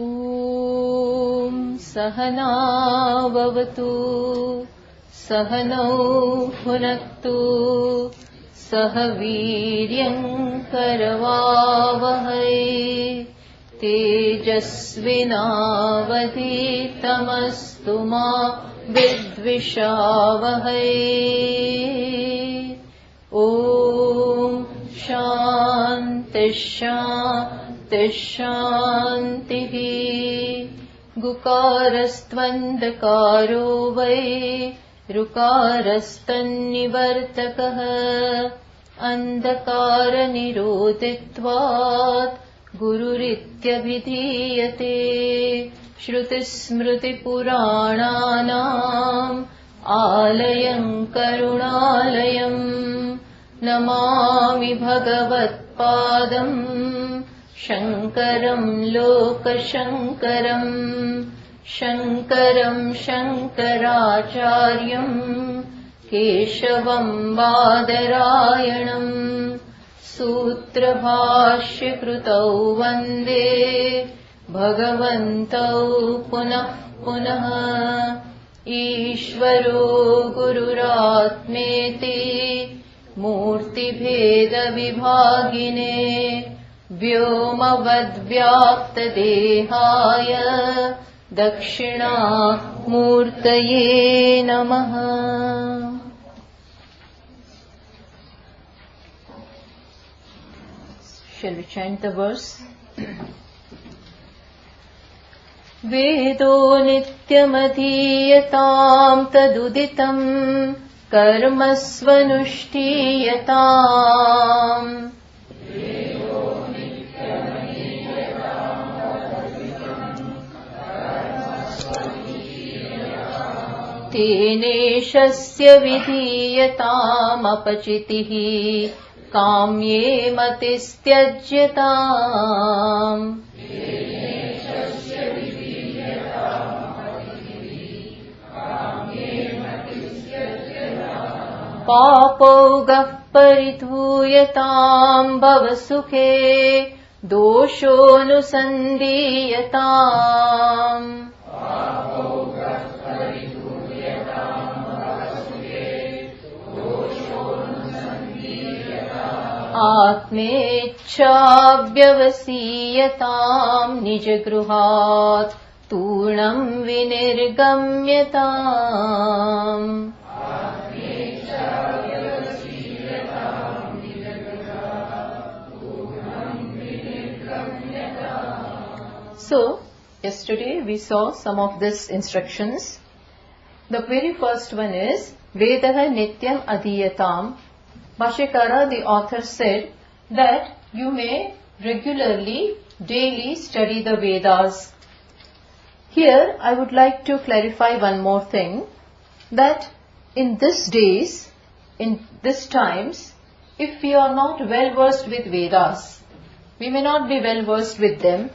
ॐ सहना भवतु सहनौ भुनक्तु सह वीर्यं करवावहै तेजस्विनावधीतमस्तु मा विद्विषावहै। ॐ शान्ति शान्ति शान्तिः। गुकारस्त्वन्धकारो वै ऋकारस्तन्निवर्तकः अन्धकारनिरोधित्वात् गुरुरित्यभिधीयते। श्रुतिस्मृतिपुराणानाम् आलयं करुणालयं नमामि भगवत्पादम् शङ्करं लोकशङ्करम्। शङ्करं शङ्कराचार्यम् केशवं बादरायणम् सूत्रभाष्यकृतौ वन्दे भगवन्तौ पुनः पुनः। ईश्वरो गुरुरात्मेति मूर्तिभेदविभागिने व्योमवद्व्याप्तदेहाय दक्षिणामूर्तये नमः। Shall we chant the verse? वेदो नित्यमधीयताम् तदुदितम् कर्म स्वनुष्ठीयताम्। तेनेशस्य विधीयतामपचितिः काम्ये मतिस्त्यज्यताम्। पापौगः परिधूयताम् भवसुखे दोषोऽनुसन्धीयताम्। आत्मेच्छाव्यवसीयताम् निजगृहात् तूर्णं विनिर्गम्यताम्। So, yesterday we saw some of these instructions. The very first one is Vedaha Nityam Adhiyatam. Bhashyakara, the author, said that you may regularly, daily study the Vedas. Here I would like to clarify one more thing, that in these days, in these times, if we are not well versed with Vedas, we may not be well versed with them.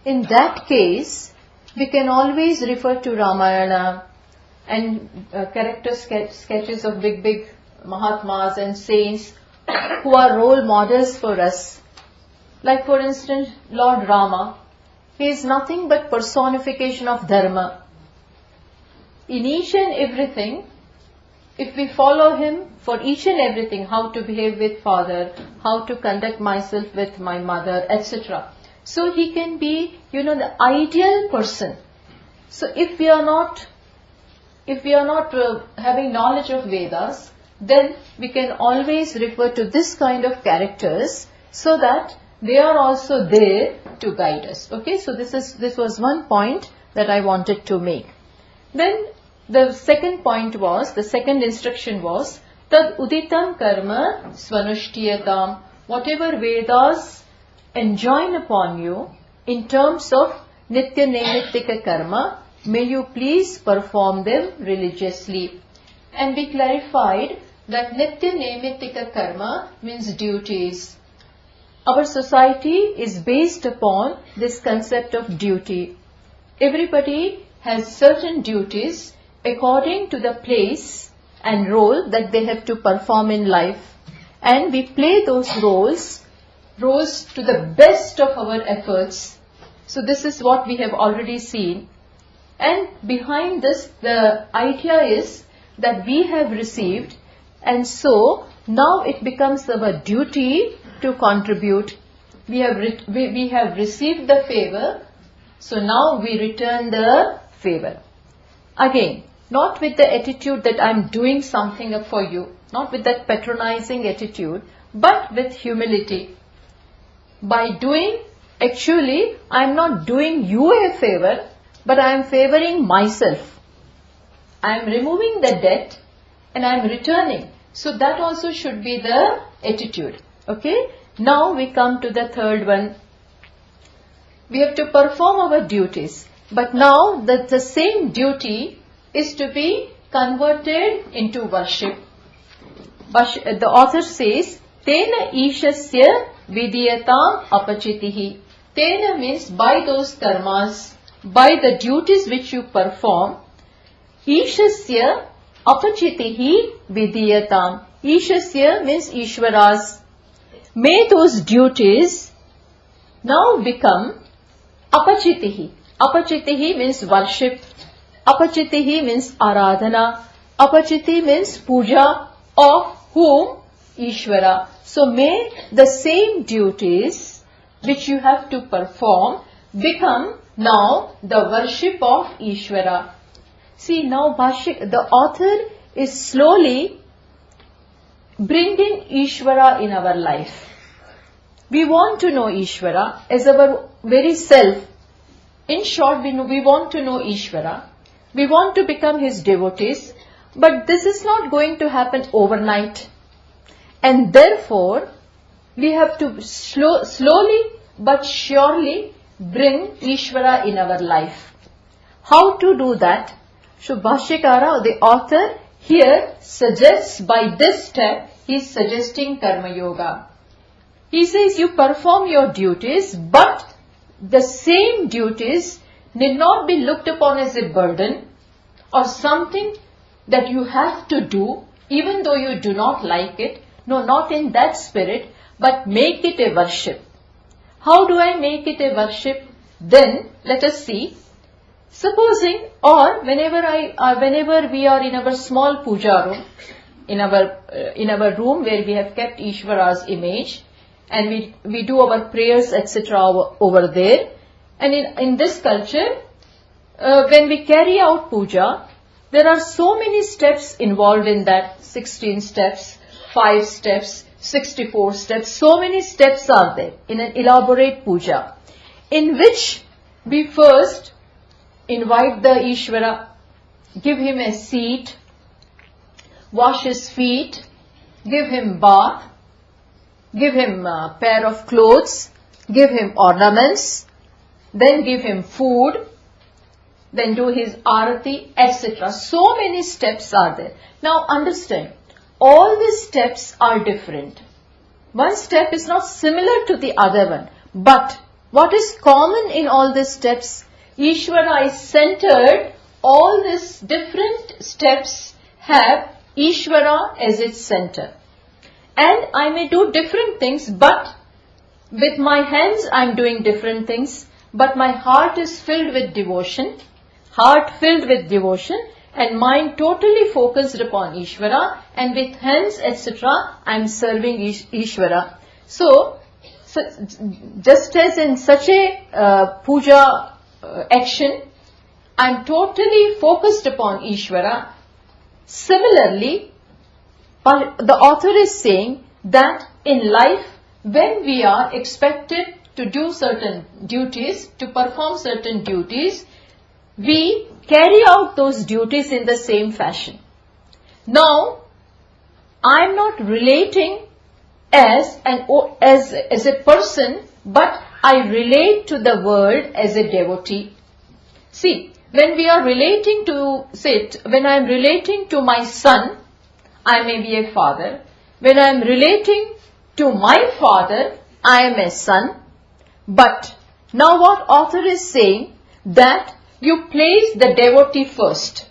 In that case, we can always refer to Ramayana and character sketches of big Mahatmas and saints who are role models for us. Like for instance, Lord Rama, he is nothing but personification of Dharma. In each and everything, if we follow him for each and everything, how to behave with father, how to conduct myself with my mother, etc. So he can be, the ideal person. So if we are not having knowledge of Vedas, then we can always refer to this kind of characters so that they are also there to guide us. Okay, so this was one point that I wanted to make. Then the second instruction was tad uditam karma swanushthiyatam. Whatever Vedas enjoin upon you in terms of nitya naimittika karma, may you please perform them religiously. And we clarified that nitya naimittika karma means duties. Our society is based upon this concept of duty. Everybody has certain duties according to the place and role that they have to perform in life. And we play those roles to the best of our efforts. So this is what we have already seen. And behind this, the idea is that we have received, and so now it becomes our duty to contribute. We have received the favor, so now we return the favor. Again, not with the attitude that I'm doing something for you, not with that patronizing attitude, but with humility. By doing, actually, I'm not doing you a favor, but I am favoring myself. I am removing the debt and I am returning. So that also should be the attitude. Okay? Now we come to the third one. We have to perform our duties. But now the same duty is to be converted into worship. The author says, Tena ishasya vidiyatam apachitihi. Tena means by those karmas, by the duties which you perform, ishasya apachitihi vidiyatam. Ishasya means Ishvara's. May those duties now become apachitihi. Apachitihi means worship. Apachitihi means aradhana. Apachiti means puja of whom? Ishvara. So may the same duties which you have to perform become now the worship of Ishvara. See, now the author is slowly bringing Ishvara in our life. We want to know Ishvara as our very self. In short, we want to know Ishvara. We want to become his devotees. But this is not going to happen overnight. And therefore, we have to slowly but surely bring Ishvara in our life. How to do that? So Bhashyakara, the author, here suggests by this step, he is suggesting Karma Yoga. He says you perform your duties, but the same duties need not be looked upon as a burden or something that you have to do even though you do not like it. No, not in that spirit, but make it a worship. How do I make it a worship? Then let us see. Supposing, or whenever we are in our small puja room, in our room where we have kept Ishvara's image, and we do our prayers, etc. over there. And in this culture, when we carry out puja, there are so many steps involved in that. 16 steps, 5 steps, 64 steps. So many steps are there in an elaborate puja, in which we first invite the Ishvara, give him a seat, wash his feet, give him bath, give him a pair of clothes, give him ornaments, then give him food, then do his arati, etc. So many steps are there. Now understand, all these steps are different. One step is not similar to the other one. But what is common in all these steps? Ishvara is centered. All these different steps have Ishvara as its center. And I may do different things, but with my hands I am doing different things. But my heart is filled with devotion. Heart filled with devotion and mind totally focused upon Ishvara, and with hands, etc., I am serving Ishvara. So just as in such a puja action, I am totally focused upon Ishvara. Similarly, the author is saying that in life, when we are expected to do certain duties, to perform certain duties, we carry out those duties in the same fashion. Now, I am not relating as a person, but I relate to the world as a devotee. See, when we are relating to, when I am relating to my son, I may be a father. When I am relating to my father, I am a son. But now what author is saying, that you place the devotee first.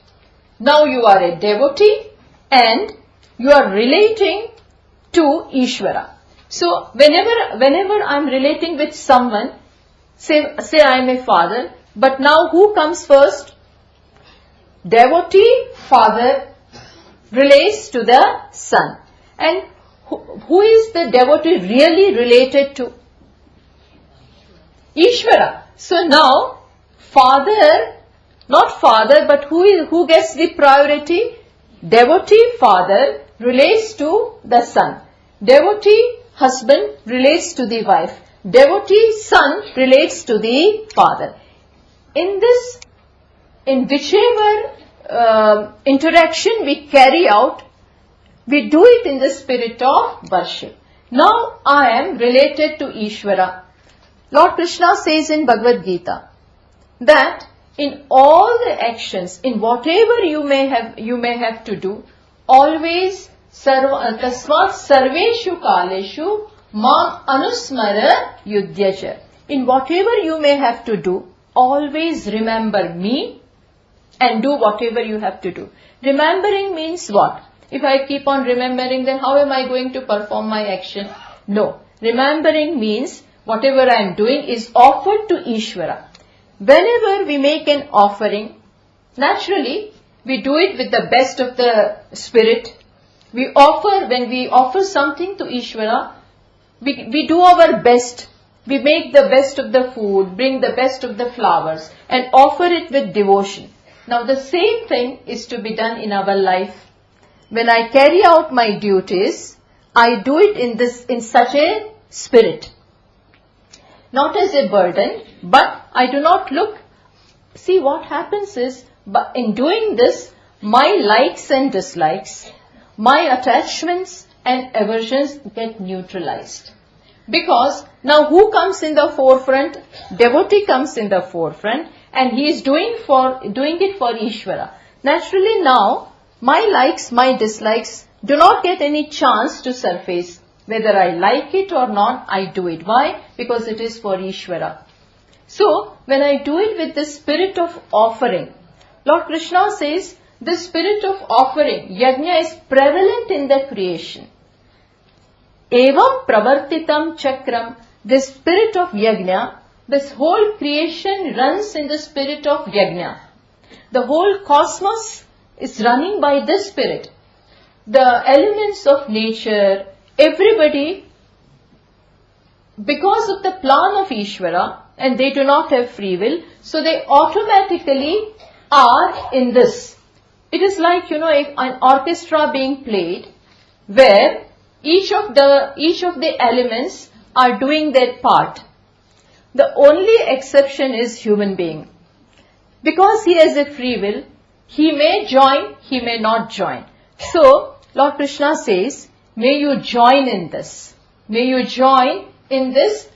Now you are a devotee and you are relating to Ishvara. So whenever I am relating with someone, Say I am a father, but now who comes first? Devotee father relates to the son. And who is the devotee really related to? Ishvara. So now, father, not father, but who gets the priority? Devotee father relates to the son. Devotee husband relates to the wife. Devotee son relates to the father. In whichever interaction we carry out, we do it in the spirit of worship. Now I am related to Ishvara. Lord Krishna says in Bhagavad Gita that in all the actions, in whatever you may have to do, always tasmat sarveshu kaleshu mam anusmara yudhyacha. In whatever you may have to do, always remember me and do whatever you have to do. Remembering means what? If I keep on remembering, then how am I going to perform my action? No. Remembering means whatever I am doing is offered to Ishvara. Whenever we make an offering, naturally we do it with the best of the spirit. When we offer something to Ishvara, we do our best. We make the best of the food, bring the best of the flowers and offer it with devotion. Now the same thing is to be done in our life. When I carry out my duties, I do it in such a spirit. Not as a burden, but I do not look. See, what happens is, but in doing this, my likes and dislikes, my attachments and aversions get neutralized. Because now who comes in the forefront? Devotee comes in the forefront and he is doing it for Ishvara. Naturally now, my likes, my dislikes do not get any chance to surface. Whether I like it or not, I do it. Why? Because it is for Ishvara. So, when I do it with the spirit of offering, Lord Krishna says, the spirit of offering, yajna, is prevalent in the creation. Evam pravartitam chakram, the spirit of yajna, this whole creation runs in the spirit of yajna. The whole cosmos is running by this spirit. The elements of nature, everybody, because of the plan of Ishvara, and they do not have free will, so they automatically are in this. It is like, an orchestra being played, where each of the elements are doing their part. The only exception is human being. Because he has a free will, he may join, he may not join. So, Lord Krishna says, may you join in this. May you join in this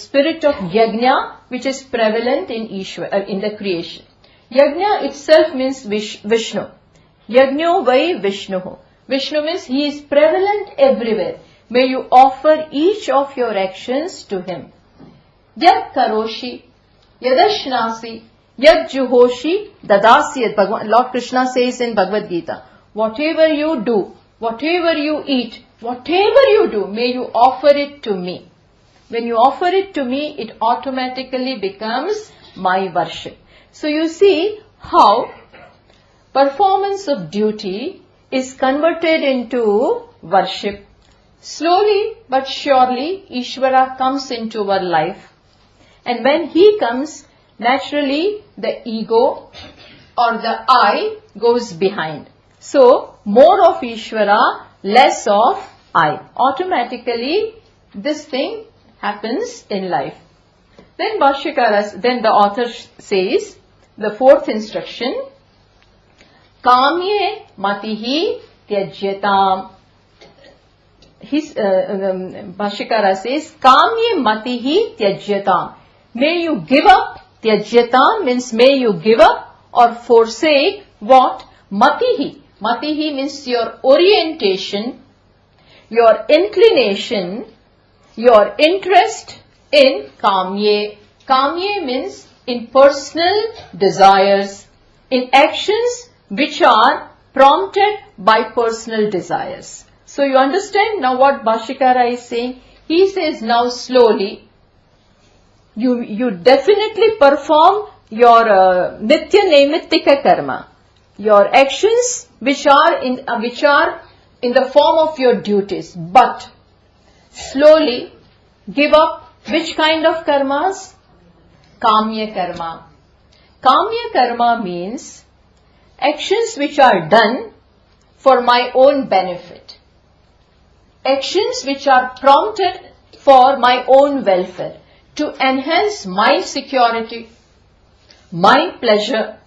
spirit of yajna, which is prevalent in the creation. Yajna itself means Vishnu. Yajno vai Vishnuhu. Vishnu means he is prevalent everywhere. May you offer each of your actions to him. Yad karoshi, yadashnasi, yad juhoshi, dadasiyat. Lord Krishna says in Bhagavad Gita, whatever you do, whatever you eat, whatever you do, may you offer it to me. When you offer it to me, it automatically becomes my worship. So you see how performance of duty is converted into worship. Slowly but surely, Ishvara comes into our life. And when he comes, naturally the ego or the I goes behind. So, more of Ishvara, less of I. Automatically, this thing happens in life. Then the author says, the fourth instruction, Kamye matihi tyajyatam. Bhashyakara says, Kamye matihi tyajyatam. May you give up. Tyajyatam means may you give up or forsake what? Matihi. Matihi means your orientation, your inclination, your interest in kamye. Kamye means in personal desires, in actions which are prompted by personal desires. So you understand now what Bhashyakara is saying? He says now slowly, you definitely perform your nitya naimittika karma, your actions which are in the form of your duties, but slowly give up which kind of karmas? Kamya karma. Kamya karma means actions which are done for my own benefit. Actions which are prompted for my own welfare, to enhance my security, my pleasure,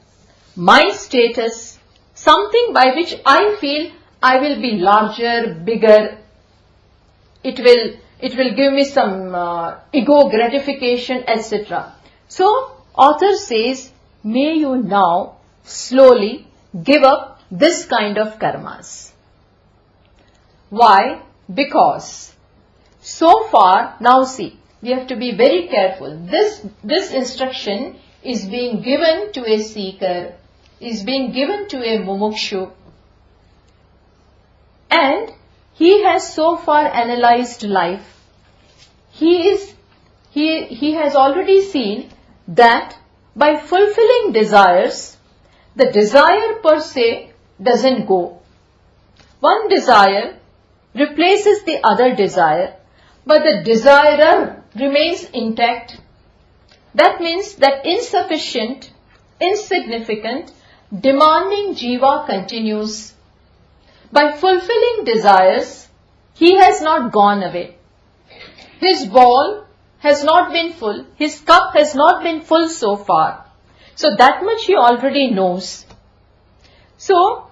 my status, something by which I feel I will be larger, bigger. It will give me some ego gratification, etc. So, author says, may you now slowly give up this kind of karmas. Why? Because so far, now see, we have to be very careful. This instruction is being given to a seeker, is being given to a mumukshu, and he has so far analyzed life. He has already seen that by fulfilling desires, the desire per se doesn't go. One desire replaces the other desire, but the desirer remains intact. That means that insufficient, insignificant, demanding jiva continues. By fulfilling desires, he has not gone away. His bowl has not been full, his cup has not been full so far. So that much he already knows. So,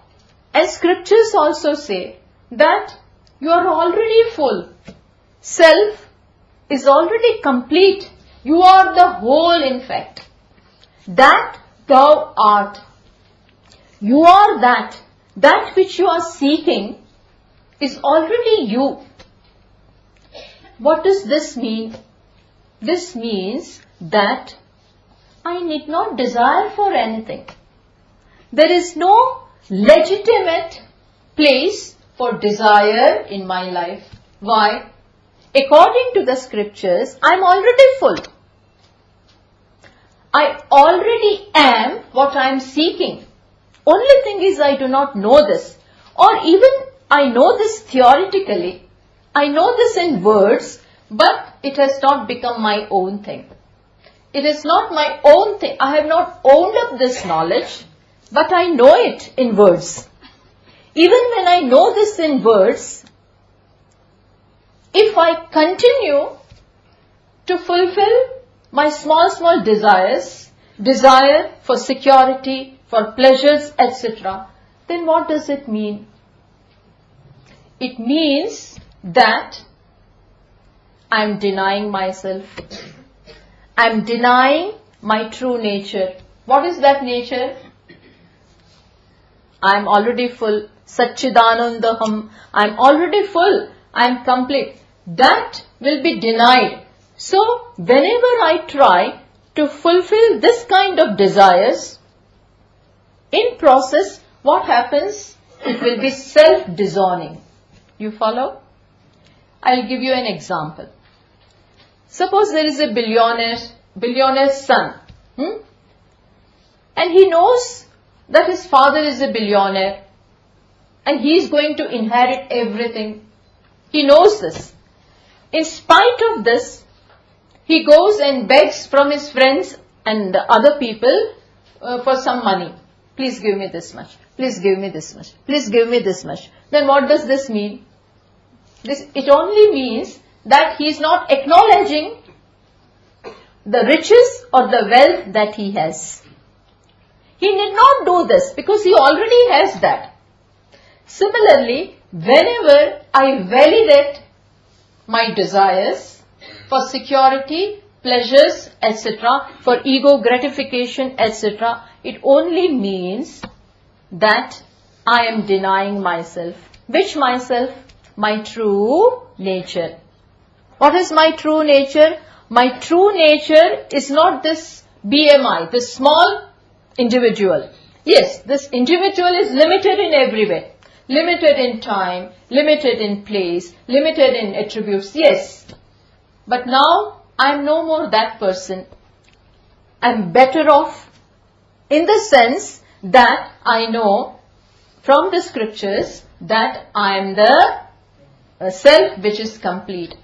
as scriptures also say that you are already full. Self is already complete. You are the whole in fact. That thou art. You are that. That which you are seeking is already you. What does this mean? This means that I need not desire for anything. There is no legitimate place for desire in my life. Why? According to the scriptures, I am already full. I already am what I am seeking. Only thing is I do not know this. Or even I know this theoretically. I know this in words, but it has not become my own thing. It is not my own thing. I have not owned up this knowledge, but I know it in words. Even when I know this in words, if I continue to fulfill my small desires, desire for security, for pleasures, etc., then what does it mean? It means that I am denying myself. I am denying my true nature. What is that nature? I am already full. Satchidanandaham. I am already full. I am complete. That will be denied. So, whenever I try to fulfill this kind of desires, in process, what happens? It will be self-disowning. You follow? I'll give you an example. Suppose there is a billionaire's son. And he knows that his father is a billionaire. And he is going to inherit everything. He knows this. In spite of this, he goes and begs from his friends and other people for some money. Please give me this much. Please give me this much. Please give me this much. Then what does this mean? It only means that he is not acknowledging the riches or the wealth that he has. He need not do this because he already has that. Similarly, whenever I validate my desires for security, pleasures, etc., for ego gratification, etc., it only means that I am denying myself. Which myself? My true nature. What is my true nature? My true nature is not this BMI, this small individual. Yes, this individual is limited in every way. Limited in time, limited in place, limited in attributes, yes. But now I'm no more that person. I'm better off in the sense that I know from the scriptures that I am the self which is complete.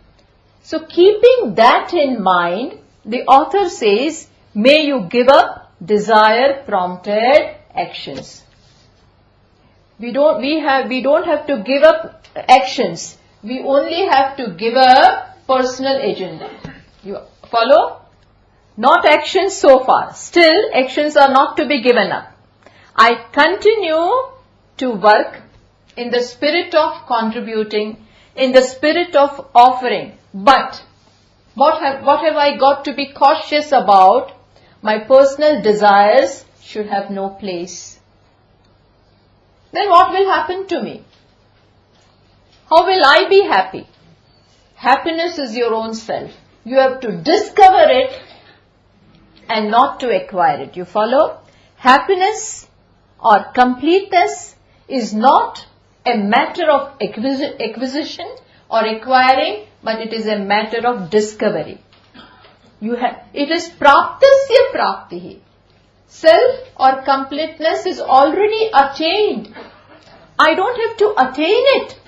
So keeping that in mind, the author says, may you give up desire prompted actions. We don't have to give up actions. We only have to give up personal agenda. You follow? Not actions so far. Still, actions are not to be given up. I continue to work in the spirit of contributing, in the spirit of offering. But what have I got to be cautious about? My personal desires should have no place. Then what will happen to me? How will I be happy? Happiness is your own self. You have to discover it and not to acquire it. You follow? Happiness or completeness is not a matter of acquisition or acquiring, but it is a matter of discovery. It is praptasya praptihi. Self or completeness is already attained. I don't have to attain it.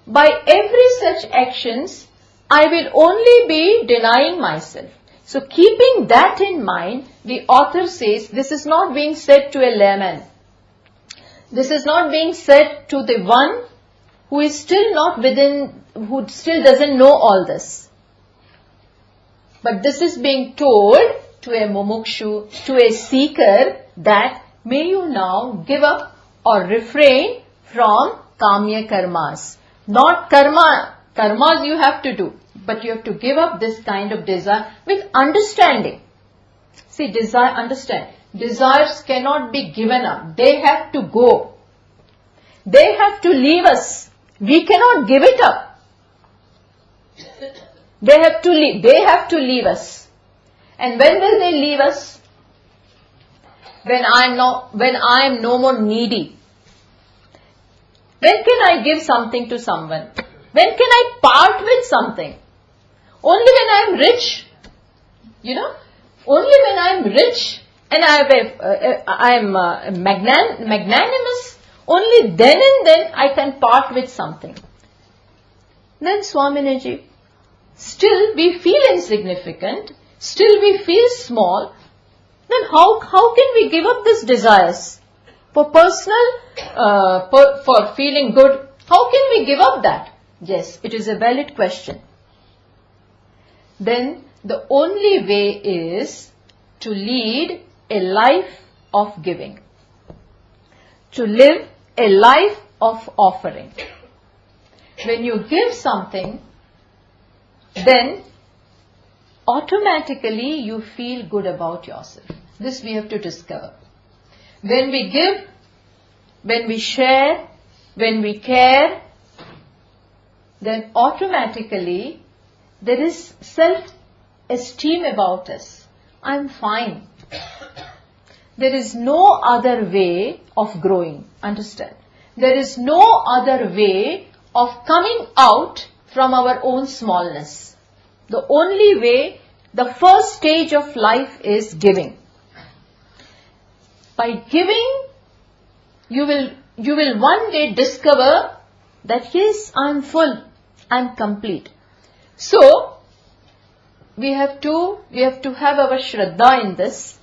By every such actions, I will only be denying myself. So keeping that in mind, the author says, this is not being said to a layman. This is not being said to the one who is still not within, who still doesn't know all this. But this is being told to a mumukshu, to a seeker, that may you now give up or refrain from kamya karmas. Not karmas you have to do, but you have to give up this kind of desire with understanding. See, understand, desires cannot be given up. They have to go. They have to leave us. We cannot give it up. They have to leave us. And when will they leave us? When I am no more needy. When can I give something to someone? When can I part with something? Only when I am rich. Only when I am rich and I am magnanimous. Only then and then I can part with something. Then Swaminiji, still we feel insignificant. Still we feel small. Then how can we give up these desires? For personal, for feeling good, how can we give up that? Yes, it is a valid question. Then the only way is to lead a life of giving. To live a life of offering. When you give something, then automatically you feel good about yourself. This we have to discover. When we give, when we share, when we care, then automatically there is self-esteem about us. I'm fine. There is no other way of growing. Understand? There is no other way of coming out from our own smallness. The only way, the first stage of life is giving. By giving, you will one day discover that yes, I'm full, I'm complete. So, we have to have our shraddha in this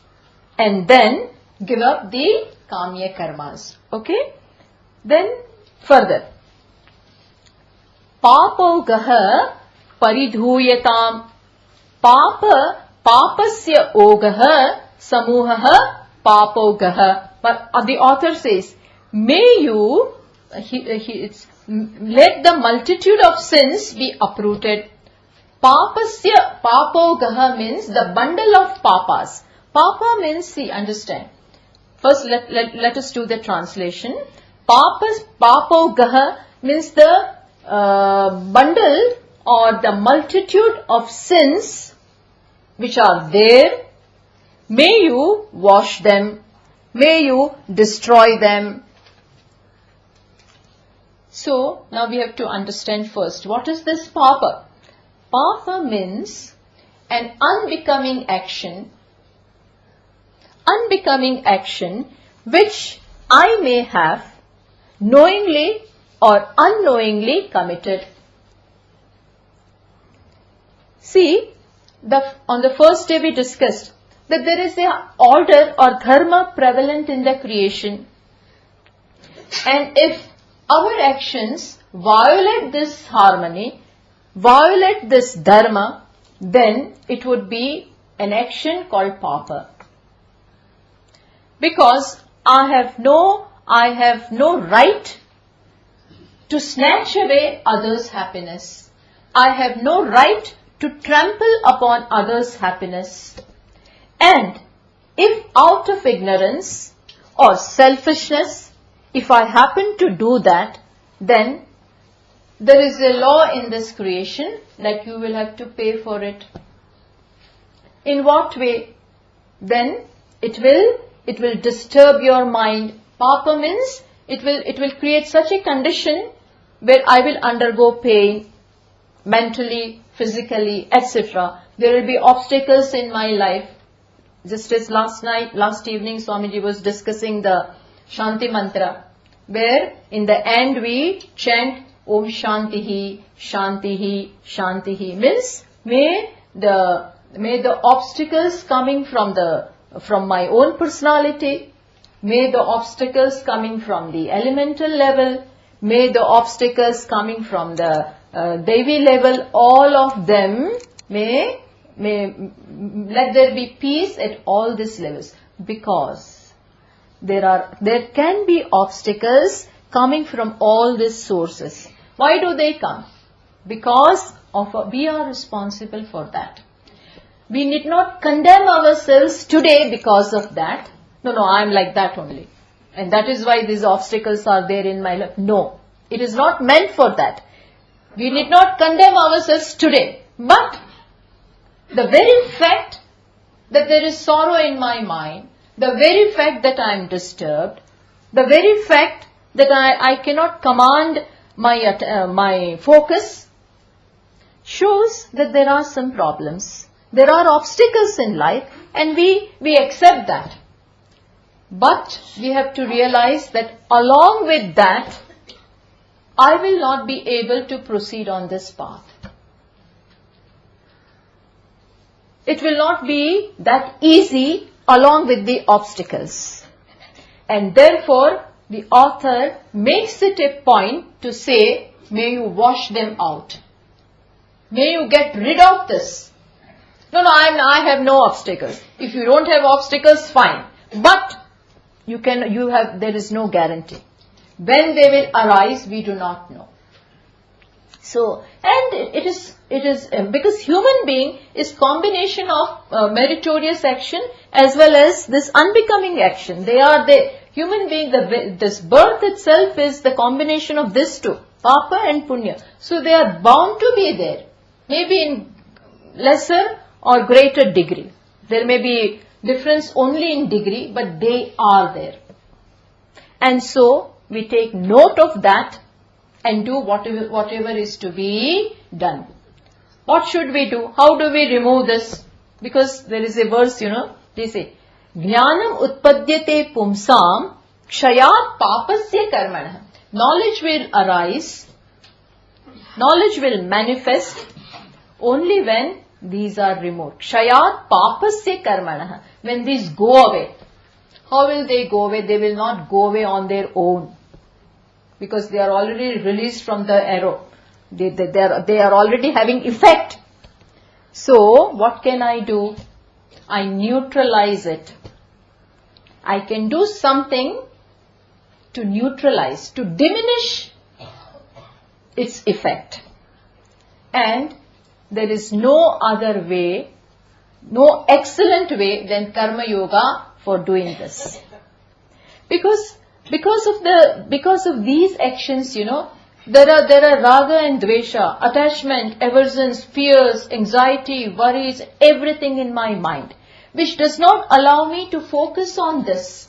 and then give up the kamya karmas. Okay? Then further. Papogaha paridhuyatam. Papasya ogaha samuhaha papogaha. But the author says, may you, let the multitude of sins be uprooted. Papasya, papogaha means the bundle of papas. Papa means, see, understand. First, let us do the translation. Papogaha means the bundle or the multitude of sins which are there. May you wash them. May you destroy them. So, now we have to understand first, what is this papa? Papa means an unbecoming action which I may have knowingly or unknowingly committed. See, on the first day we discussed that there is a order or dharma prevalent in the creation. And if our actions violate this harmony, violate this dharma, then it would be an action called papa. Because I have no right to snatch away others' happiness. I have no right to trample upon others' happiness. And if out of ignorance or selfishness, if I happen to do that, then there is a law in this creation that you will have to pay for it. In what way? Then it will disturb your mind. Papa means it will create such a condition where I will undergo pain, mentally, physically, etc. There will be obstacles in my life. Just as last evening, Swamiji was discussing the Shanti mantra, where in the end we chant Om Shantihi, Shantihi, Shantihi. Means may the obstacles coming from my own personality, may the obstacles coming from the elemental level, may the obstacles coming from the Devi level, all of them may let there be peace at all these levels, because there can be obstacles coming from all these sources. Why do they come? Because we are responsible for that. We need not condemn ourselves today because of that. No, I am like that only. And that is why these obstacles are there in my life. No, it is not meant for that. We need not condemn ourselves today. But the very fact that there is sorrow in my mind, the very fact that I am disturbed, the very fact that I cannot command my focus, shows that there are some problems. There are obstacles in life, and we accept that. But we have to realize that along with that, I will not be able to proceed on this path. It will not be that easy along with the obstacles. And therefore, the author makes it a point to say, may you wash them out. May you get rid of this. No, I have no obstacles. If you don't have obstacles, fine. But there is no guarantee. When they will arise, we do not know. So, and it is because human being is combination of meritorious action as well as this unbecoming action. Human being, this birth itself is the combination of these two, Papa and Punya. So they are bound to be there, maybe in lesser or greater degree. There may be difference only in degree, but they are there. And so we take note of that and do whatever is to be done. What should we do? How do we remove this? Because there is a verse, they say, Jnanam utpadyate pumsam kshayat papasya karmanah. Knowledge will arise, knowledge will manifest only when these are removed. Kshayat papasya karmanah. When these go away. How will they go away? They will not go away on their own. Because they are already released from the arrow. They are already having effect. So, what can I do? I neutralize it. I can do something to neutralize, to diminish its effect. And there is no other way, no excellent way than Karma Yoga for doing this. Because of these actions, there are raga and dvesha, attachment, aversions, fears, anxiety, worries, everything in my mind, which does not allow me to focus on this.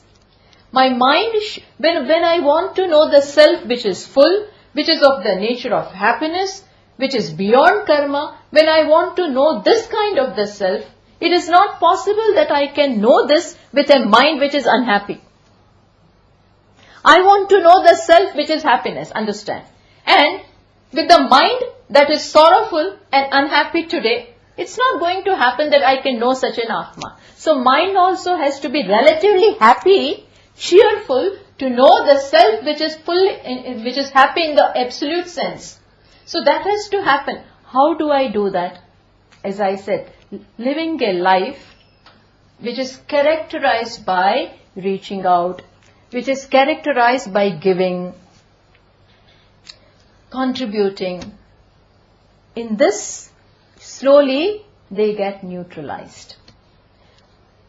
My mind, when I want to know the self which is full, which is of the nature of happiness, which is beyond karma, when I want to know this kind of the self, it is not possible that I can know this with a mind which is unhappy. I want to know the self which is happiness, understand? And with the mind that is sorrowful and unhappy today, it's not going to happen that I can know such an Atma. So mind also has to be relatively happy, cheerful, to know the self which is which is happy in the absolute sense. So that has to happen. How do I do that? As I said, living a life which is characterized by reaching out, which is characterized by giving, contributing. In this, slowly they get neutralized.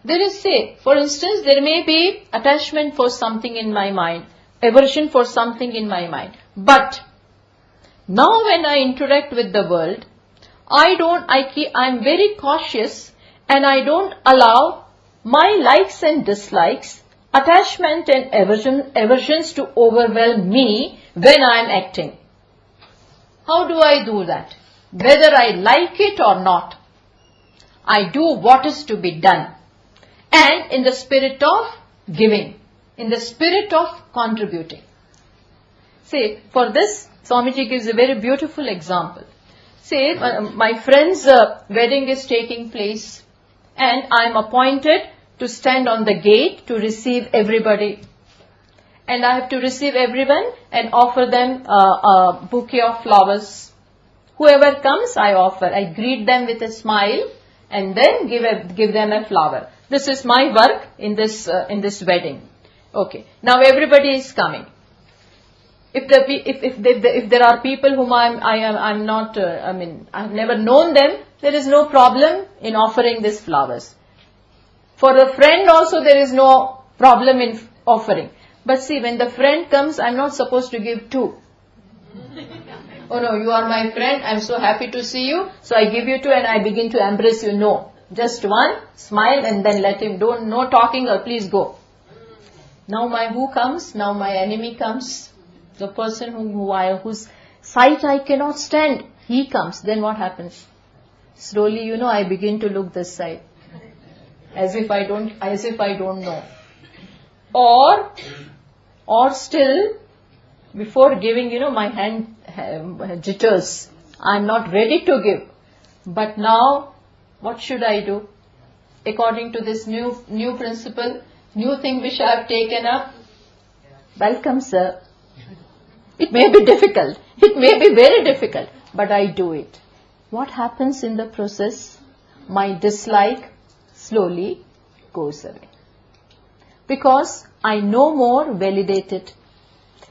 There is, say, for instance, there may be attachment for something in my mind, aversion for something in my mind. But now when I interact with the world, I'm very cautious and I don't allow my likes and dislikes, attachment and aversions to overwhelm me when I am acting. How do I do that? Whether I like it or not, I do what is to be done. And in the spirit of giving, in the spirit of contributing. Say, for this, Swamiji gives a very beautiful example. Say, my friend's wedding is taking place and I am appointed to stand on the gate to receive everybody. And I have to receive everyone and offer them a bouquet of flowers. Whoever comes, I offer. I greet them with a smile and then give them a flower. This is my work in this wedding. Okay. Now everybody is coming. If there are people whom I'm not, I've never known them, there is no problem in offering these flowers. For the friend also there is no problem in offering. But see, when the friend comes, I'm not supposed to give two. Oh no, you are my friend, I'm so happy to see you, so I give you two and I begin to embrace you. No. Just one, smile and then let him, no talking or please go. Now who comes? Now my enemy comes. The person whose sight I cannot stand, he comes. Then what happens? Slowly, I begin to look this side. As if I don't know. Or still, before giving, my hand jitters. I'm not ready to give. But now, what should I do? According to this new principle, new thing which I have taken up. Welcome, sir. It may be difficult. It may be very difficult. But I do it. What happens in the process? My dislike slowly goes away. Because I no more validate it.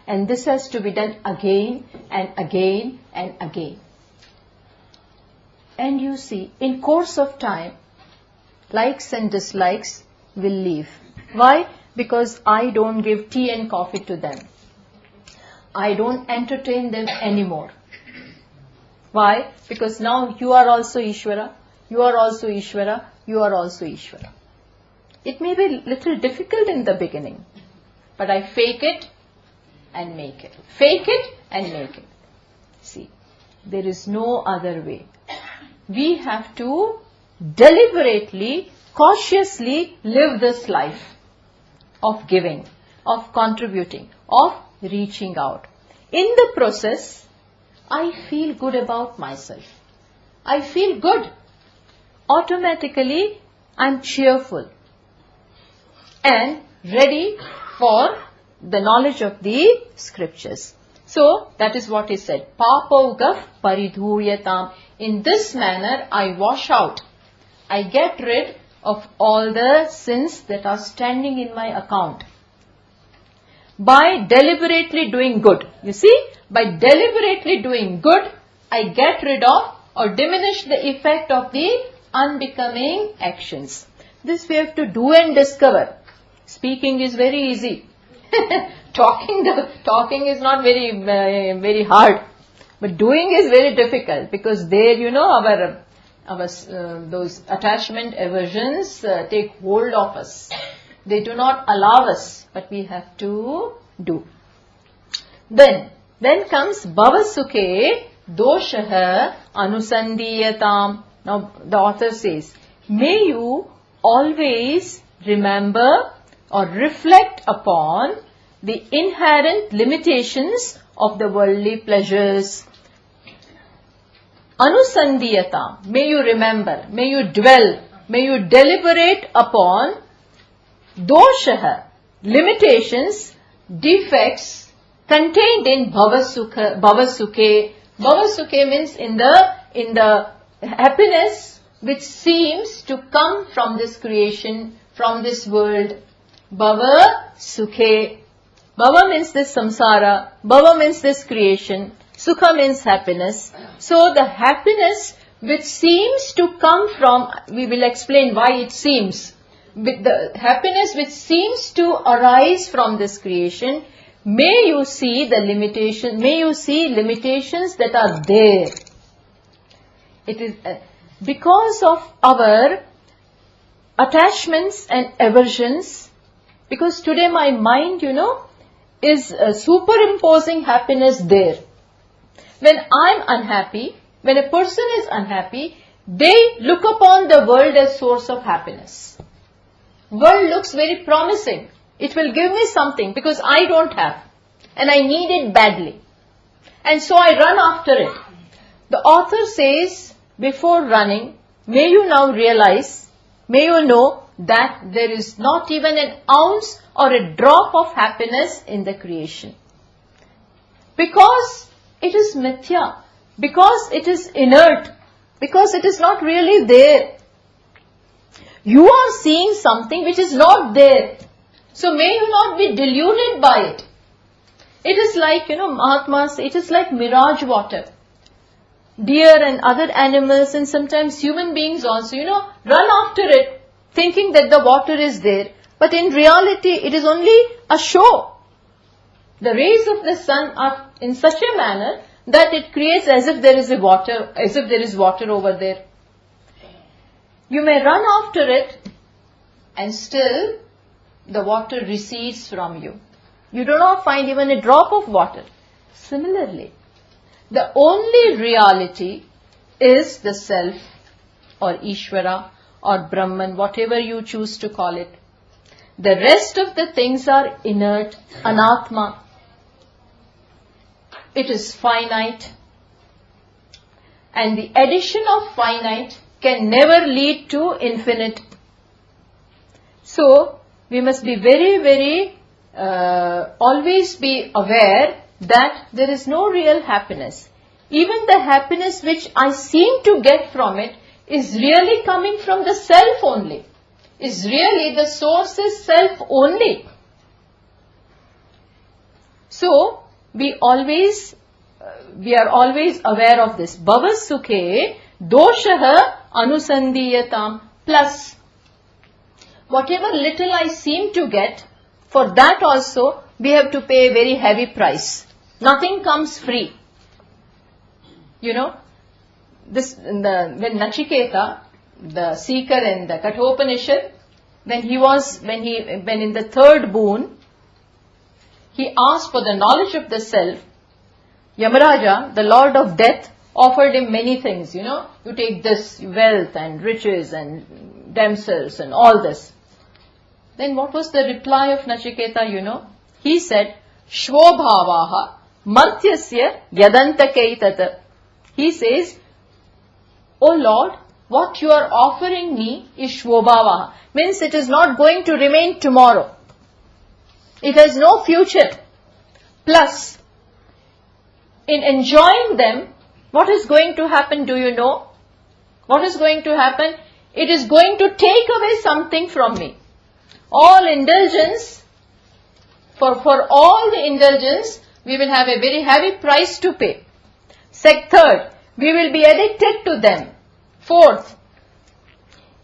And this has to be done again and again and again. And you see, in course of time, likes and dislikes will leave. Why? Because I don't give tea and coffee to them. I don't entertain them anymore. Why? Because now you are also Ishvara, you are also Ishvara, you are also Ishvara. It may be little difficult in the beginning, but I fake it and make it. Fake it and make it. See, there is no other way. We have to deliberately, cautiously live this life of giving, of contributing, of reaching out. In the process, I feel good about myself. I feel good. Automatically, I'm cheerful and ready for the knowledge of the scriptures. So, that is what he said. Papaugaf paridhuyatam. In this manner, I wash out. I get rid of all the sins that are standing in my account. By deliberately doing good. You see, by deliberately doing good, I get rid of or diminish the effect of the unbecoming actions. This we have to do and discover. Speaking is very easy. Talking is not very hard. But doing is very difficult because there, our those attachment aversions take hold of us. They do not allow us, but we have to do. Then comes Bhavasukhe doshaha anusandiyatam. Now the author says, may you always remember or reflect upon the inherent limitations of the worldly pleasures. Anusandiyatam, may you remember, may you dwell, may you deliberate upon doshaha, limitations, defects contained in bhavasukhe. Bhavasukhe means in the happiness which seems to come from this creation, from this world. Bhavasukhe. Bhava means this samsara. Bhava means this creation. Sukha means happiness. So the happiness which seems to come from, we will explain why it seems. With the happiness which seems to arise from this creation, may you see the limitation, may you see limitations that are there. It is because of our attachments and aversions, because today my mind, is superimposing happiness there. When I'm unhappy, when a person is unhappy, they look upon the world as source of happiness. World looks very promising. It will give me something because I don't have and I need it badly. And so I run after it. The author says, before running, may you now realize, may you know that there is not even an ounce or a drop of happiness in the creation. Because it is mithya, because it is inert, because it is not really there. You are seeing something which is not there. So may you not be deluded by it. It is like, Mahatmas, it is like mirage water. Deer and other animals and sometimes human beings also, run after it, thinking that the water is there. But in reality, it is only a show. The rays of the sun are in such a manner that it creates as if there is water over there. You may run after it and still the water recedes from you. You do not find even a drop of water. Similarly, the only reality is the self or Ishvara or Brahman, whatever you choose to call it. The rest of the things are inert, anatma. It is finite. And the addition of finite can never lead to infinite. So, we must be very, very, always be aware that there is no real happiness. Even the happiness which I seem to get from it is really coming from the self only. Is really the source is self only. So, we are always aware of this. Bhavasukhe doshaha anusandiyatam. Plus, whatever little I seem to get, for that also we have to pay a very heavy price. Nothing comes free. When Nachiketa, the seeker in the Kathopanishad, when in the third boon, he asked for the knowledge of the self. Yamaraja, the lord of death, offered him many things, you take this, wealth and riches and damsels and all this. Then what was the reply of Nachiketa, He said, Shvobhavaha martyasya yadantakaitat. He says, O Lord, what you are offering me is shvobhavaha. Means it is not going to remain tomorrow. It has no future. Plus, in enjoying them, what is going to happen, do you know? What is going to happen? It is going to take away something from me. All indulgence, for all the indulgence, we will have a very heavy price to pay. Third, we will be addicted to them. Fourth,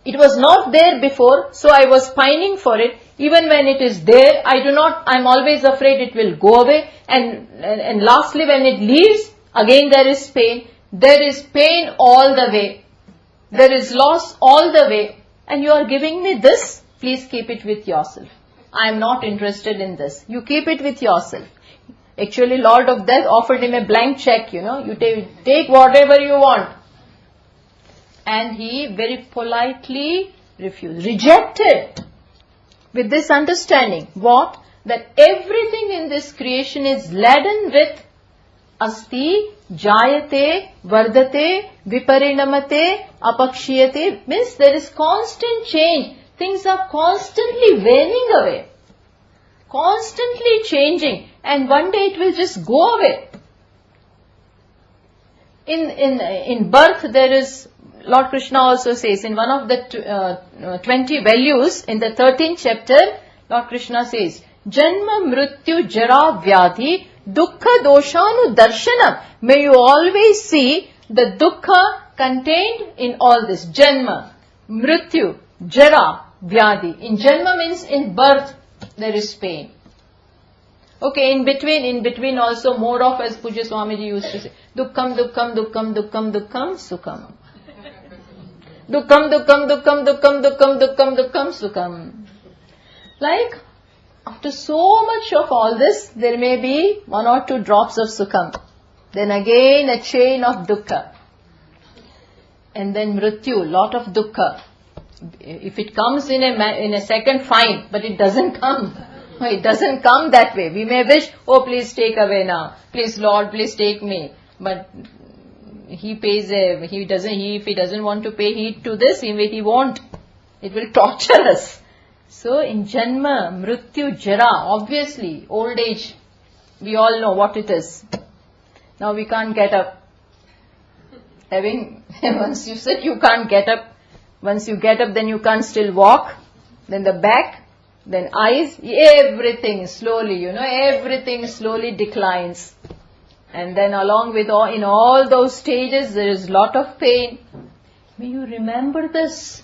it was not there before, so I was pining for it. Even when it is there, I'm always afraid it will go away. And lastly, when it leaves, again there is pain. There is pain all the way. There is loss all the way. And you are giving me this? Please keep it with yourself. I am not interested in this. You keep it with yourself. Actually, Lord of Death offered him a blank check, you take whatever you want. And he very politely refused, rejected, with this understanding. What? That everything in this creation is laden with asti, jayate, vardate, viparinamate, apakshiyate. Means there is constant change. Things are constantly waning away, constantly changing, and one day it will just go away. In birth there is, Lord Krishna also says in one of the 20 values in the 13th chapter, Lord Krishna says, Janma mrityu jara vyadhi dukkha doshanu darshanam. May you always see the dukkha contained in all this. Janma, mrityu, jara, vyadhi. In janma means in birth there is pain. Okay, in between also more of, as Pujya Swamiji used to say, dukkham, dukkham, dukkham, dukkham, dukkham, sukham. Dukkham, dukkham, dukkham, dukkham, dukkham, dukkham, dukkham, sukham. Like, after so much of all this, there may be 1 or 2 drops of sukham. Then again a chain of dukkha. And then mrityu, lot of dukkha. If it comes in a second, fine, but it doesn't come. It doesn't come that way. We may wish, oh please take away now. Please Lord, please take me. But if he doesn't want to pay heed to this, he won't. It will torture us. So in janma, mrityu, jara, obviously, old age, we all know what it is. Now we can't get up. Once you sit, you can't get up. Once you get up, then you can't still walk. Then the back, then eyes, everything slowly, everything slowly declines. And then along with in all those stages, there is lot of pain. May you remember this.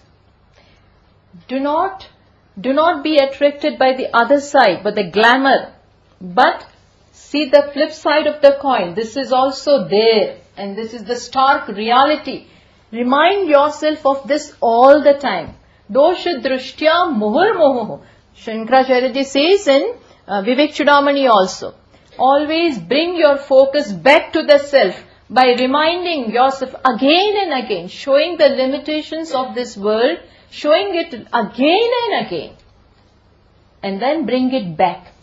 Do not be attracted by the other side, but the glamour. But see the flip side of the coin. This is also there. And this is the stark reality. Remind yourself of this all the time. Dosha drushtya muhur muhu. Shankaracharya says in Vivek Chudamani also. Always bring your focus back to the self by reminding yourself again and again, showing the limitations of this world, showing it again and again, and then bring it back.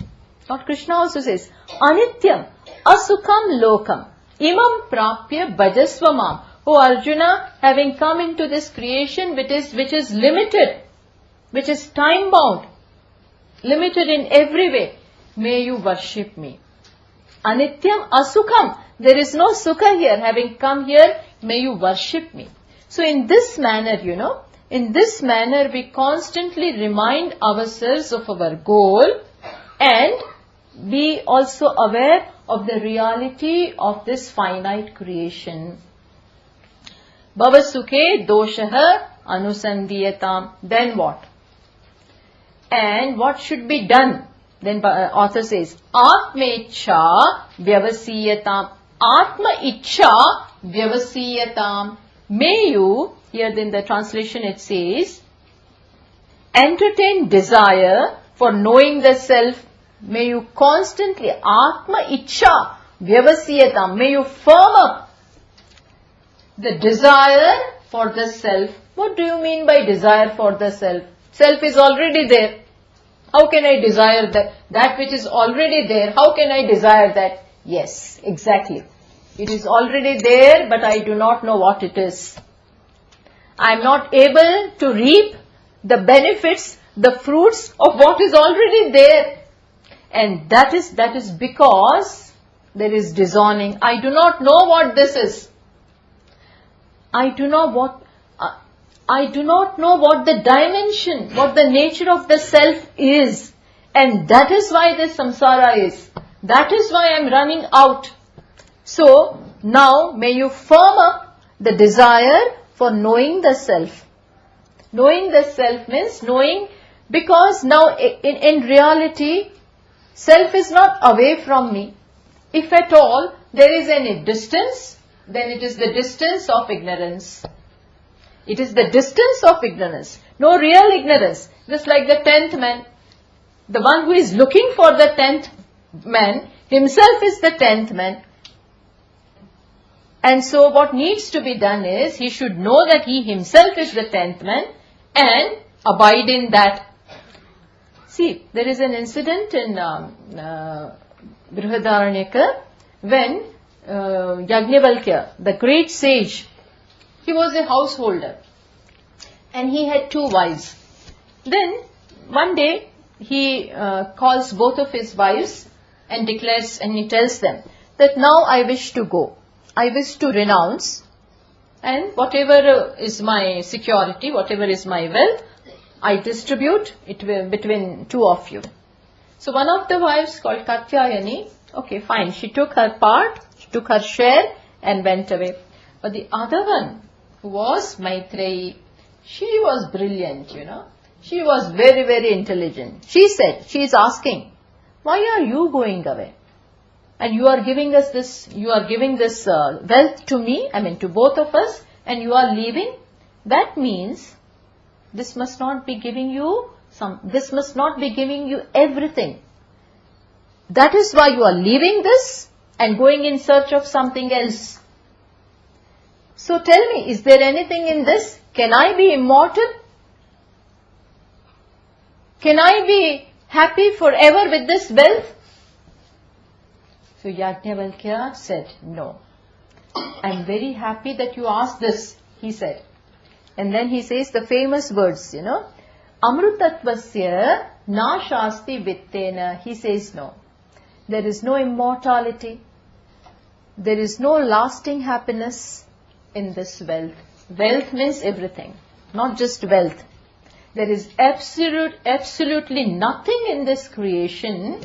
Lord Krishna also says, Anityam asukham lokam imam prapya bhajasvamam. O Arjuna, having come into this creation which is limited, which is time bound, limited in every way, may you worship me. Anityam asukham. There is no sukha here. Having come here, may you worship me. So in this manner, in this manner we constantly remind ourselves of our goal and be also aware of the reality of this finite creation. Bhavasukhe doshaha anusandiyatam. Then what? And what should be done? Then author says, Atmecha vyavasiyatam. Atma ichcha vyavasiyatam. May you, here in the translation it says, entertain desire for knowing the self. May you constantly, Atma ichcha vyavasiyatam. May you firm up the desire for the self. What do you mean by desire for the self? Self is already there. How can I desire that which is already there? How can I desire that? Yes, exactly. It is already there, but I do not know what it is. I am not able to reap the benefits, the fruits of what is already there. And that is because there is disowning. I do not know what this is. I do not know what the dimension, what the nature of the self is. And that is why this samsara is. That is why I am running out. So, now may you firm up the desire for knowing the self. Knowing the self means knowing, because now in reality, self is not away from me. If at all there is any distance, then it is the distance of ignorance. It is the distance of ignorance. No real ignorance. Just like the 10th man. The one who is looking for the 10th man, Himself is the 10th man. And so what needs to be done is, he should know that he himself is the 10th man and abide in that. See, there is an incident in Brihadaranyaka when Yajnavalkya, the great sage, he was a householder and he had 2 wives. Then one day he calls both of his wives and declares, and he tells them that now I wish to go. I wish to renounce, and whatever is my security, whatever is my wealth, I distribute it between 2 of you. So one of the wives, called Katyayani, okay, fine, she took her part, she took her share and went away. But the other one, who was Maitreyi, she was brilliant, She was very, very intelligent. She said, she is asking, why are you going away? And you are giving us this, wealth to me, to both of us, and you are leaving. That means this must not be giving you everything. That is why you are leaving this and going in search of something else. So tell me, is there anything in this? Can I be immortal? Can I be happy forever with this wealth? So Yajnavalkya said, no. I am very happy that you asked this, he said. And then he says the famous words, Amrutatvasya na shasti vittena. He says no. There is no immortality. There is no lasting happiness in this wealth. Wealth means everything, not just wealth. There is absolutely nothing in this creation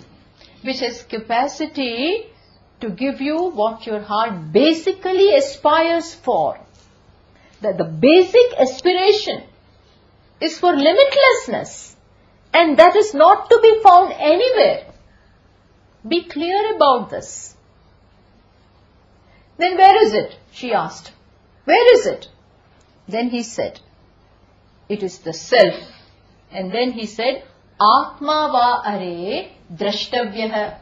which has capacity to give you what your heart basically aspires for. The basic aspiration is for limitlessness, and that is not to be found anywhere. Be clear about this. Then where is it? She asked. Where is it? Then he said, it is the self. And then he said, Atma va are drashtavyaha,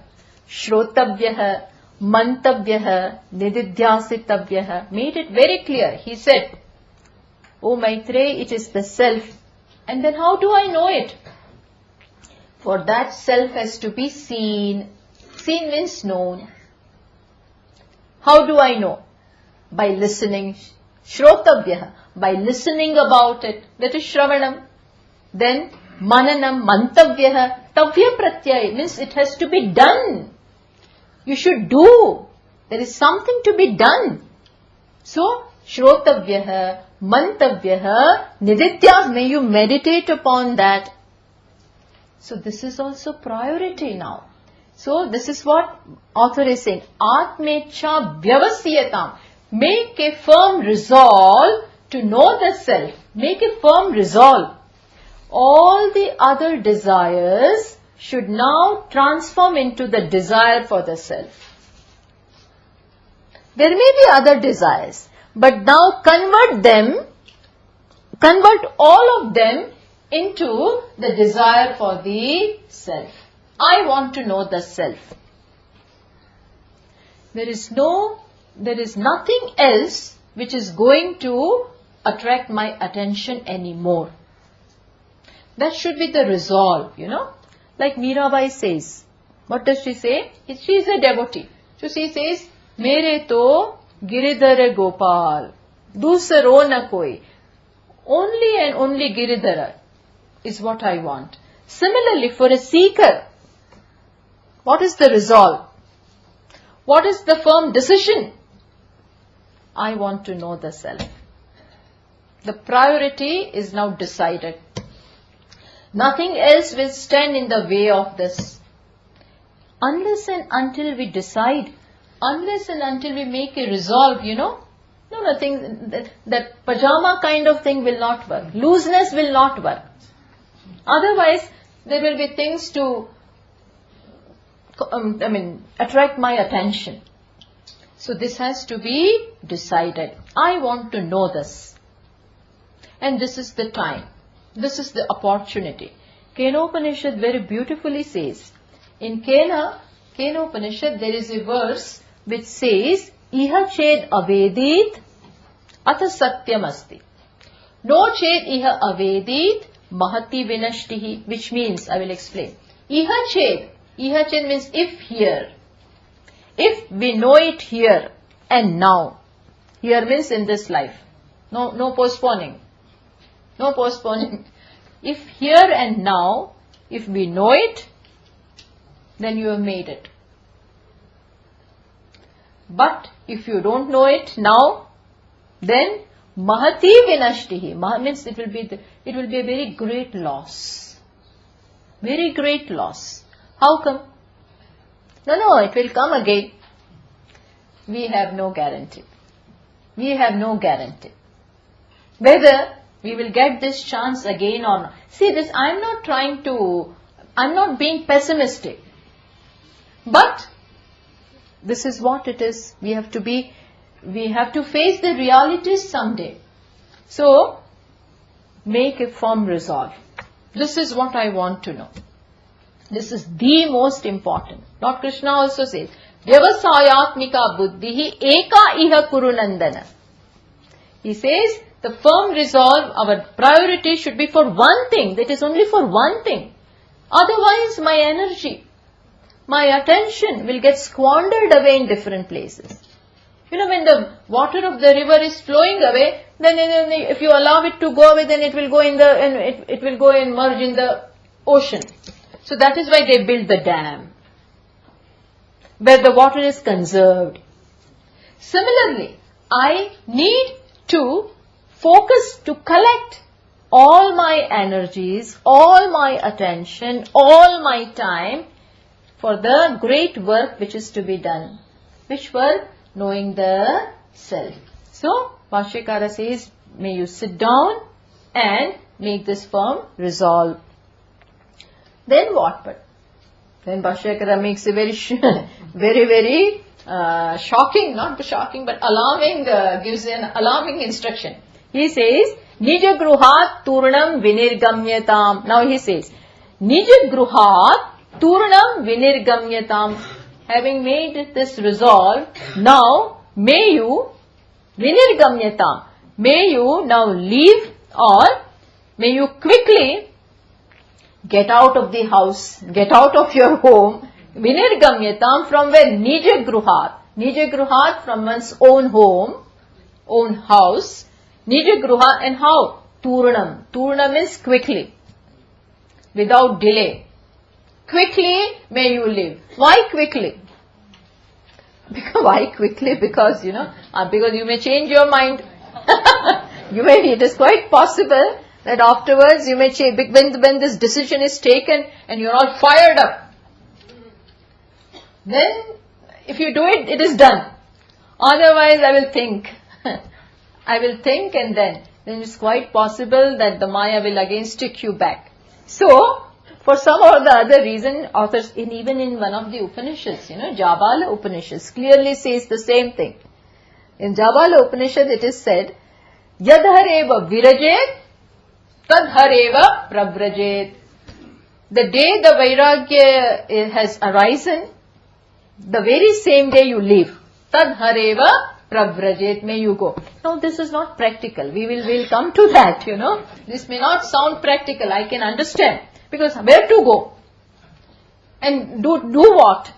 shrotabyaha, mantavyaha, nididhyasitavyaha. Made it very clear. He said, O Maitreyi, it is the self. And then how do I know it? For that self has to be seen. Seen means known. How do I know? By listening. Shrotabhyaha. By listening about it. That is Shravanam. Then Mananam, Mantavyaha. Tavya Pratyaya means it has to be done. You should do. There is something to be done. So, Shrotavyaha, Mantavyaha, Niditya, may you meditate upon that. So this is also priority now. So this is what author is saying. Atmecha vyavasyatam. Make a firm resolve to know the self. Make a firm resolve. All the other desires should now transform into the desire for the self. There may be other desires, but now convert all of them into the desire for the self. I want to know the self. There is nothing else which is going to attract my attention anymore. That should be the resolve, Like Mirabai says. What does she say? She is a devotee. So she says, Mere to Giridhara Gopal, dusaro na koi. Only and only Giridhara is what I want. Similarly, for a seeker, what is the resolve? What is the firm decision? I want to know the self. The priority is now decided. Nothing else will stand in the way of this. Unless and until we decide, unless and until we make a resolve, nothing, that pajama kind of thing will not work. Looseness will not work. Otherwise, there will be things to, attract my attention. So this has to be decided. I want to know this. And this is the time. This is the opportunity. Kenopanishad very beautifully says, in Kena, Kenopanishad, there is a verse which says, Iha ched avedit atha satyam asti. No ched iha avedit mahati vinashtihi, which means, I will explain. Iha ched means if here. If we know it here and now. Here means in this life. No postponing. No postponing. If here and now, if we know it, then you have made it. But if you don't know it now, then mahati vinashtihi. Maha means it will be a very great loss. Very great loss. How come? No, it will come again. We have no guarantee. We have no guarantee. Whether we will get this chance again or not. See this, I'm not being pessimistic. But this is what it is. We have to face the realities someday. So, make a firm resolve. This is what I want to know. This is the most important. Lord Krishna also says, Vyavasayatmika buddhihi eka iha kurunandana. He says, the firm resolve, our priority should be for one thing. That is only for one thing. Otherwise, my energy, my attention will get squandered away in different places. When the water of the river is flowing away, then if you allow it to go away, then it will go it will go and merge in the ocean. So that is why they build the dam, where the water is conserved. Similarly, I need to focus, to collect all my energies, all my attention, all my time for the great work which is to be done. Which work? Knowing the self. So, Bhashyakara says, may you sit down and make this firm resolve. Then what? But then Bhashyakara makes a very, very shocking, not shocking, but alarming, gives an alarming instruction. He says, Nija gruhat turnam vinirgamyatam. Now he says, Nija gruhat turnam vinirgamyatam. Having made this resolve, now may you vinirgamyatam. May you now leave, or may you quickly get out of the house, get out of your home. Vinirgamyatam, from where? Nija gruhat. Nija gruhat, from one's own home, own house. Nija gruha, and how? Turnam. Turnam is quickly, without delay. Quickly may you live. Why quickly? Why quickly? Because, because you may change your mind. It is quite possible that afterwards you may change, when this decision is taken and you're all fired up. Then, if you do it, it is done. Otherwise, I will think. And then it's quite possible that the Maya will again stick you back. So, for some or the other reason, authors, even in one of the Upanishads, Jabala Upanishads, clearly says the same thing. In Jabala Upanishad, it is said, Yadhareva virajet, tadhareva prabrajet. The day the Vairagya has arisen, the very same day you leave. Tadhareva prabrajet, may you go. No, this is not practical. We'll come to that, This may not sound practical, I can understand. Because where to go? And do what?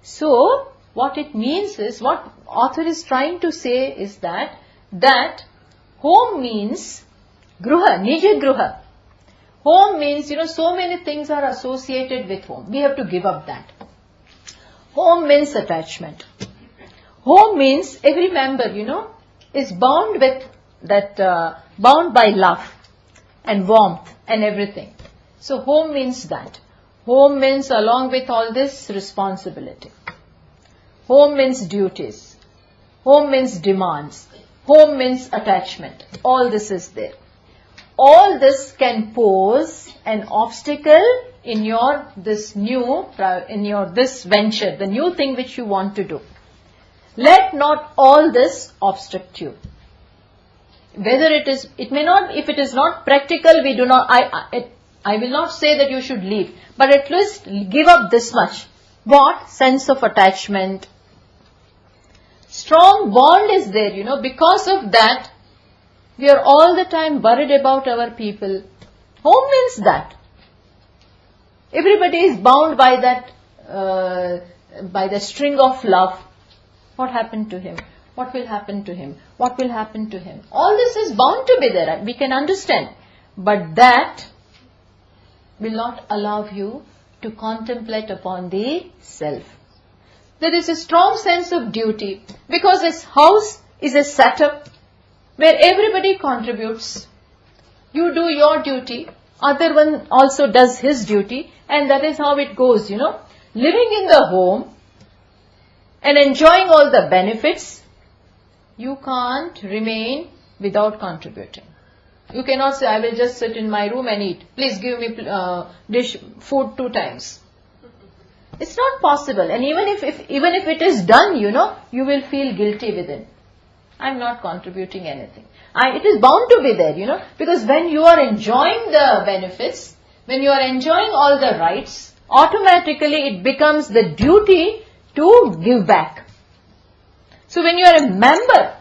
So, what it means is, what author is trying to say is that home means gruha, nija gruha. Home means, so many things are associated with home. We have to give up that. Home means attachment. Home means every member, is bound with that, bound by love and warmth and everything. So home means that. Home means along with all this responsibility. Home means duties. Home means demands. Home means attachment. All this is there. All this can pose an obstacle in this venture, the new thing which you want to do. Let not all this obstruct you. Whether it may not, if it is not practical, we do not, I will not say that you should leave, but at least give up this much. What? Sense of attachment. Strong bond is there, because of that, we are all the time worried about our people. Home means that. Everybody is bound by that, by the string of love. What happened to him? What will happen to him? What will happen to him? All this is bound to be there. We can understand. But that will not allow you to contemplate upon the self. There is a strong sense of duty, because this house is a setup where everybody contributes. You do your duty, other one also does his duty, and that is how it goes, Living in the home and enjoying all the benefits, you can't remain without contributing. You cannot say, I will just sit in my room and eat. Please give me food 2 times. It's not possible. And even if it is done, you will feel guilty within. I'm not contributing anything. It is bound to be there, because when you are enjoying the benefits, when you are enjoying all the rights, automatically it becomes the duty to give back. So when you are a member,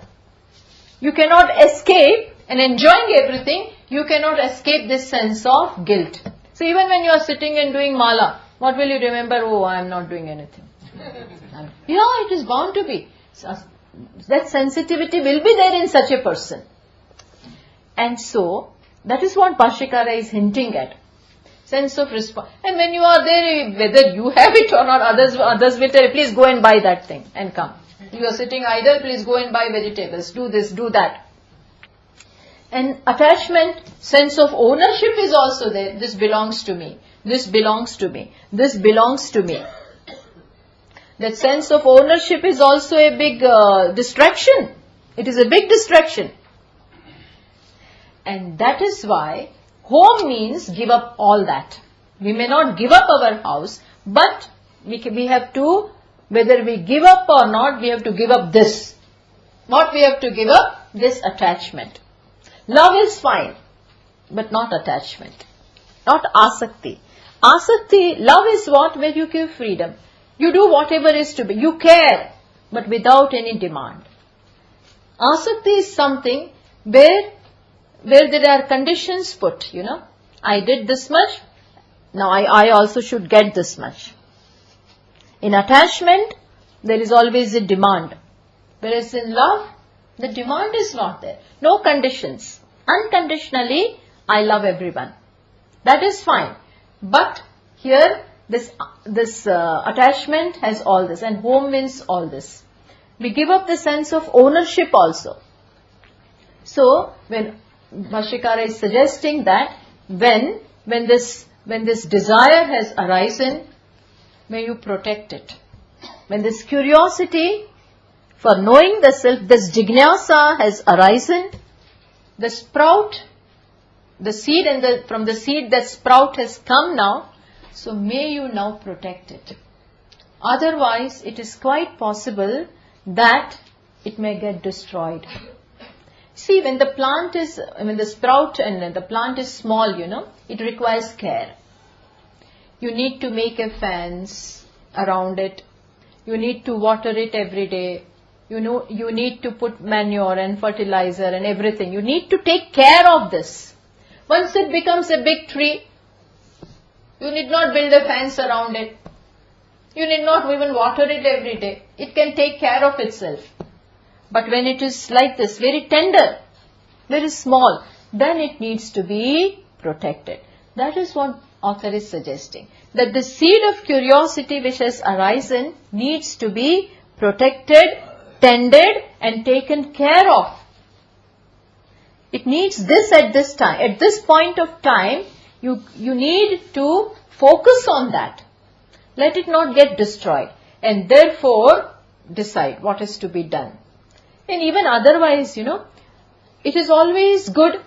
you cannot escape, and enjoying everything, you cannot escape this sense of guilt. So even when you are sitting and doing mala, what will you remember? Oh, I am not doing anything. It is bound to be. So that sensitivity will be there in such a person. And so, that is what Bhashyakara is hinting at. Sense of response. And when you are there, whether you have it or not, others will tell you, please go and buy that thing and come. You are sitting idle, please go and buy vegetables, do this, do that. And attachment, sense of ownership is also there. This belongs to me. This belongs to me. This belongs to me. That sense of ownership is also a big distraction. It is a big distraction. And that is why home means give up all that. We may not give up our house, but we have to, whether we give up or not, we have to give up this. What we have to give up? This attachment. Love is fine, but not attachment. Not asakti. Asakti, love is what? Where you give freedom. You do whatever is to be. You care, but without any demand. Asakti is something where there are conditions put, I did this much, now I also should get this much. In attachment, there is always a demand. Whereas in love, the demand is not there. No conditions. Unconditionally, I love everyone. That is fine. But here, this attachment has all this, and home means all this. We give up the sense of ownership also. So, when Bhashyakara is suggesting that when this desire has arisen, may you protect it. When this curiosity for knowing the self, this jignasa has arisen, the sprout, the seed, and from the seed that sprout has come now, so may you now protect it. Otherwise, it is quite possible that it may get destroyed. See, when the sprout and the plant is small, it requires care. You need to make a fence around it. You need to water it every day. You need to put manure and fertilizer and everything. You need to take care of this. Once it becomes a big tree, you need not build a fence around it. You need not even water it every day. It can take care of itself. But when it is like this, very tender, very small, then it needs to be protected. That is what author is suggesting. That the seed of curiosity which has arisen needs to be protected, tended, and taken care of. It needs this at this time. At this point of time, you need to focus on that. Let it not get destroyed. And therefore, decide what is to be done. And even otherwise, it is always good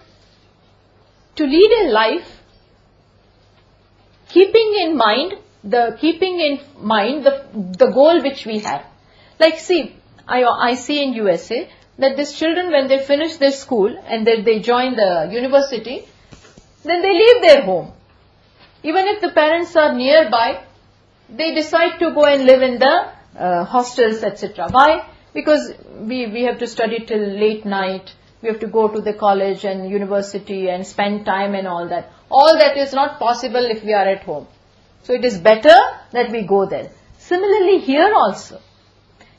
to lead a life keeping in mind the goal which we have. Like, see, I see in USA that these children, when they finish their school and then they join the university, then they leave their home. Even if the parents are nearby, they decide to go and live in the hostels, etc. Why? Because we have to study till late night. We have to go to the college and university and spend time and all that. All that is not possible if we are at home. So it is better that we go there. Similarly here also,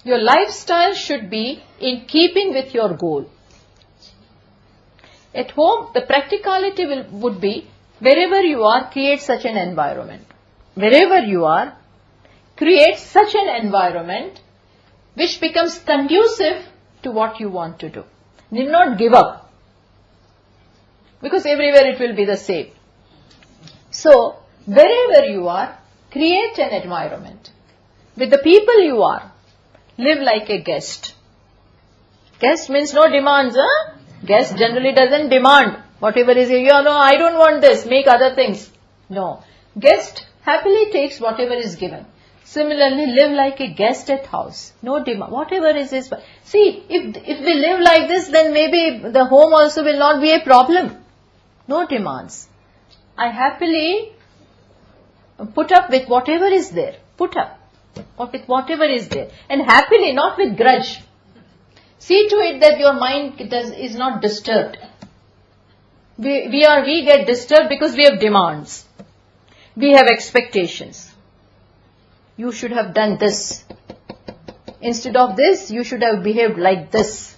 your lifestyle should be in keeping with your goal. At home, the practicality would be, wherever you are, create such an environment. Wherever you are, create such an environment which becomes conducive to what you want to do. Need not give up, because everywhere it will be the same. So, wherever you are, create an environment. With the people you are, live like a guest. Guest means no demands, huh? Guest generally doesn't demand. Whatever is here, no, I don't want this, make other things. No. Guest happily takes whatever is given. Similarly, live like a guest at house. No demand. Whatever is this. See, if we live like this, then maybe the home also will not be a problem. No demands. I happily put up with whatever is there. Put up with whatever is there. And happily, not with grudge. See to it that your mind is not disturbed. We get disturbed because we have demands. We have expectations. You should have done this. Instead of this, you should have behaved like this.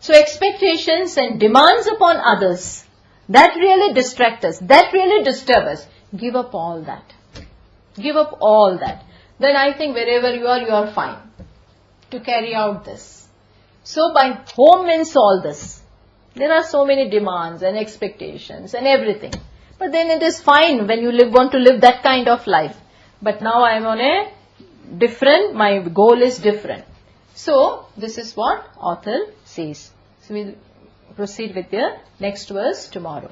So expectations and demands upon others, that really distract us, that really disturb us. Give up all that. Give up all that. Then I think wherever you are fine to carry out this. So by home means all this. There are so many demands and expectations and everything. But then it is fine when you want to live that kind of life. But now I am on a different, my goal is different. So, this is what author says. So, we will proceed with the next verse tomorrow.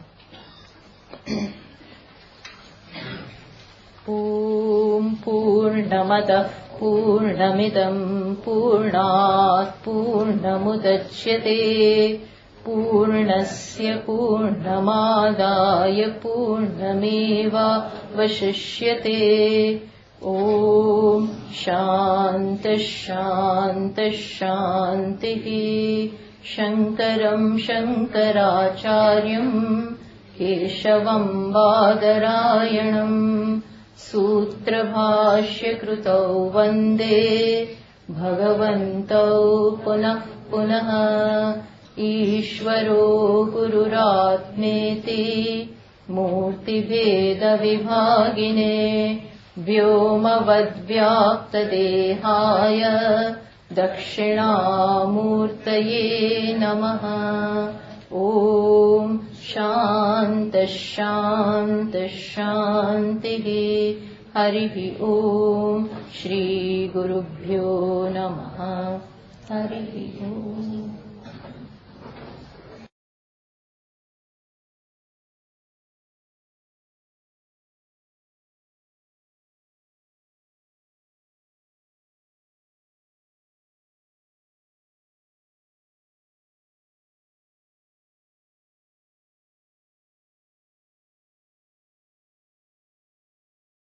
Om Purnamadah Purnamidam Purnat Purnamudachyate Purnasya Purnamadaya Purnameva Vashishyate. Om Shanta Shanta Shantihi. Shankaram Shankaracharyam Keshavam Badarayanam Sutra Bhashya Krutau Vande Bhagavantau Punah Punah Ishvaro Gururatmeti Murti Veda Vibhagine Vyomavadvyapta Dehaya Dakshinamurtaye Namaha. Om Shanta Shanta Shantihi. Harihi Om Shri Gurubhyo Namaha. Harihi Om.